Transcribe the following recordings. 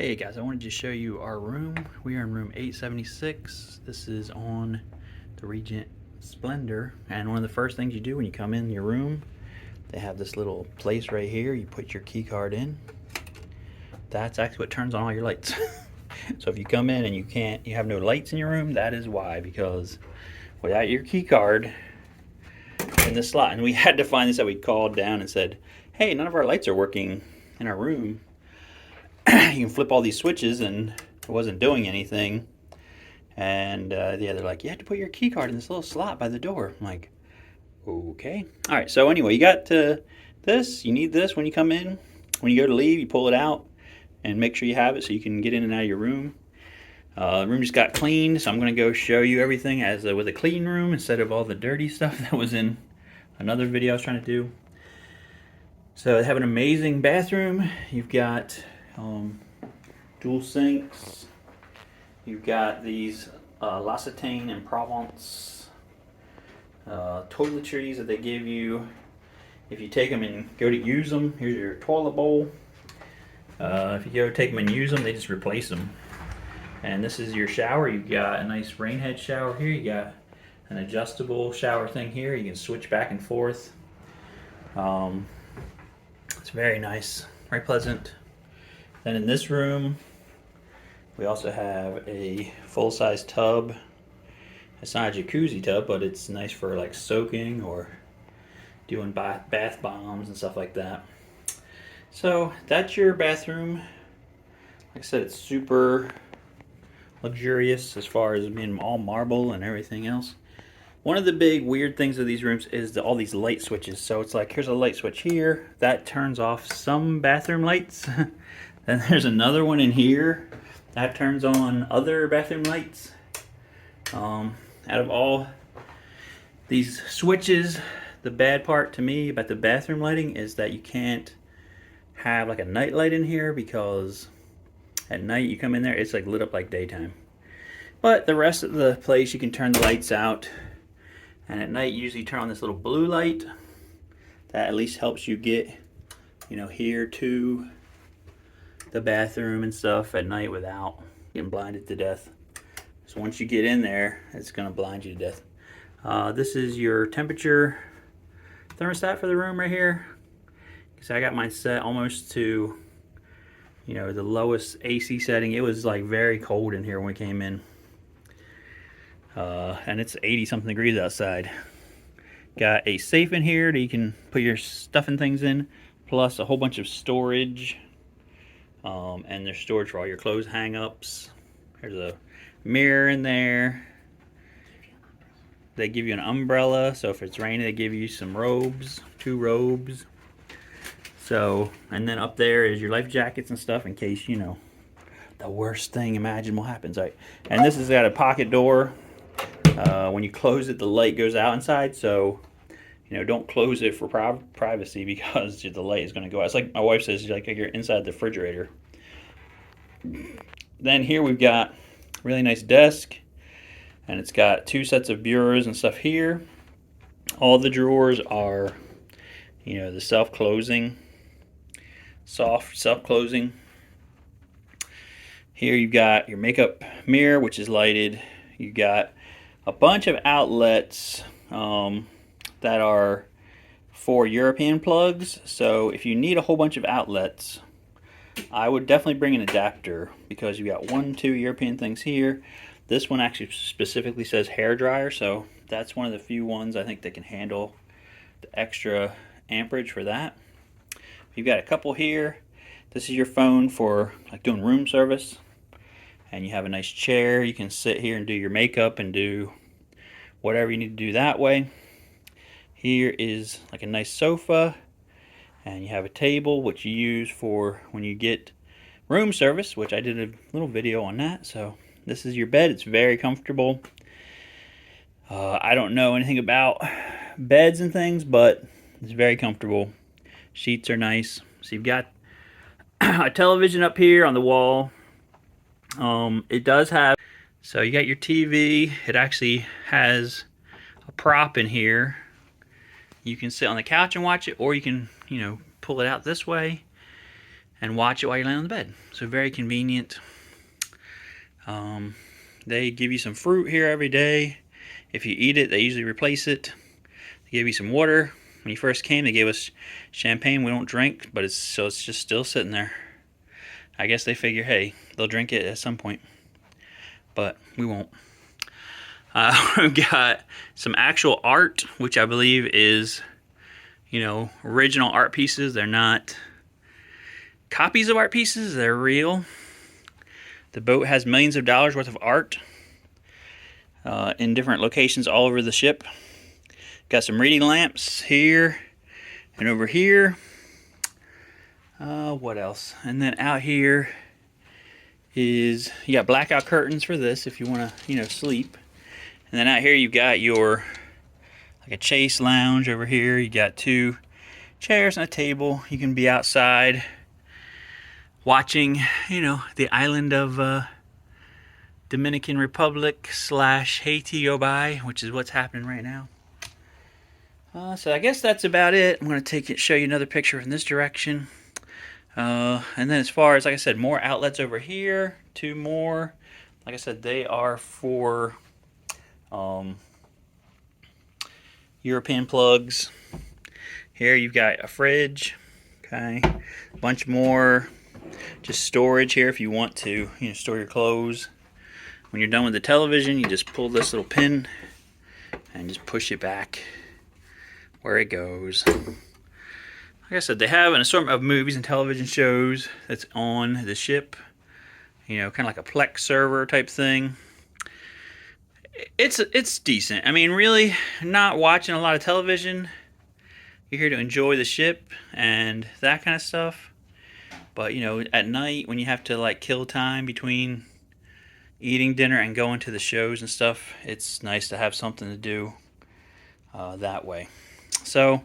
Hey guys, I wanted to show you our room. We are in room 876. This is on the Regent Splendor. And one of the first things you do when you come in your room, they have this little place right here. You put your key card in. That's actually what turns on all your lights. So if you come in and you have no lights in your room, that is why, because without your key card in the slot, and we had to find this out, we called down and said, hey, none of our lights are working in our room. You can flip all these switches and it wasn't doing anything. And yeah, they're like, you have to put your key card in this little slot by the door. I'm like, okay. All right, so anyway, you got this. You need this when you come in. When you go to leave, you pull it out and make sure you have it so you can get in and out of your room. The room just got cleaned, so I'm going to go show you everything as with a clean room instead of all the dirty stuff that was in another video I was trying to do. So they have an amazing bathroom. You've got dual sinks. You've got these L'Occitane and Provence toiletries that they give you. If you take them and go to use them, here's your toilet bowl. If you go take them and use them, they just replace them. And this is your shower. You've got a nice rain head shower here. You got an adjustable shower thing here. You can switch back and forth. It's very nice, very pleasant. Then in this room, we also have a full-size tub. It's not a jacuzzi tub, but it's nice for like soaking or doing bath bombs and stuff like that. So that's your bathroom. Like I said, it's super luxurious as far as being all marble and everything else. One of the big weird things of these rooms is all these light switches. So it's like, here's a light switch here. That turns off some bathroom lights. Then there's another one in here that turns on other bathroom lights. Out of all these switches, the bad part to me about the bathroom lighting is that you can't have like a night light in here, because at night you come in there, it's like lit up like daytime. But the rest of the place, you can turn the lights out. And at night, you usually turn on this little blue light. That at least helps you get, here to the bathroom and stuff at night without getting blinded to death. So once you get in there, it's going to blind you to death. This is your temperature thermostat for the room right here. Because I got mine set almost to, the lowest AC setting. It was like very cold in here when we came in. And it's 80 something degrees outside. Got a safe in here that you can put your stuff and things in, plus a whole bunch of storage. And there's storage for all your clothes hang-ups. There's a mirror in there. They give you an umbrella, so if it's raining, they give you some robes, 2 robes. So, and then up there is your life jackets and stuff in case, the worst thing imaginable happens. Right? And this has got a pocket door. When you close it, the light goes out inside, so don't close it for privacy, because the light is going to go out. It's like my wife says, like you're inside the refrigerator. Then here we've got a really nice desk, and it's got 2 sets of bureaus and stuff here. All the drawers are, the self-closing, soft self-closing. Here you've got your makeup mirror, which is lighted. You got a bunch of outlets that are for European plugs. So if you need a whole bunch of outlets, I would definitely bring an adapter, because you got 1, 2 European things here. This one actually specifically says hair dryer, so that's one of the few ones I think that can handle the extra amperage for that. You've got a couple here. This is your phone for like doing room service. And you have a nice chair. You can sit here and do your makeup and do whatever you need to do that way. Here is like a nice sofa. And you have a table, which you use for when you get room service, which I did a little video on that. So this is your bed. It's very comfortable. I don't know anything about beds and things, but it's very comfortable. Sheets are nice. So you've got a television up here on the wall. It does have, so you got your TV. It actually has a prop in here. You can sit on the couch and watch it, or you can, pull it out this way. and watch it while you're laying on the bed. So very convenient. They give you some fruit here every day. If you eat it, they usually replace it. They give you some water. When you first came, they gave us champagne. We don't drink, but it's just still sitting there. I guess they figure, hey, they'll drink it at some point, but we won't. We've got some actual art, which I believe is, original art pieces. They're not copies of art pieces. They're real. The boat has millions of dollars worth of art in different locations all over the ship. Got some reading lamps here and over here. What else? And then out here is, you got blackout curtains for this if you want to, sleep. And then out here you've got your, like a chase lounge over here. You got 2 chairs and a table. You can be outside watching, the island of Dominican Republic / Haiti go by, which is what's happening right now. So I guess that's about it. I'm going to show you another picture from this direction. And then as far as, like I said, more outlets over here. 2 more. Like I said, they are for European plugs. Here you've got a fridge. Okay. A bunch more just storage here if you want to, store your clothes. When you're done with the television, you just pull this little pin and just push it back where it goes. Like I said, they have an assortment of movies and television shows that's on the ship. Kind of like a Plex server type thing. It's decent. I mean, really, not watching a lot of television. You're here to enjoy the ship and that kind of stuff. But, at night when you have to kill time between eating dinner and going to the shows and stuff, it's nice to have something to do that way. So,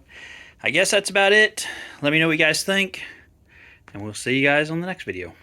I guess that's about it. Let me know what you guys think, and we'll see you guys on the next video.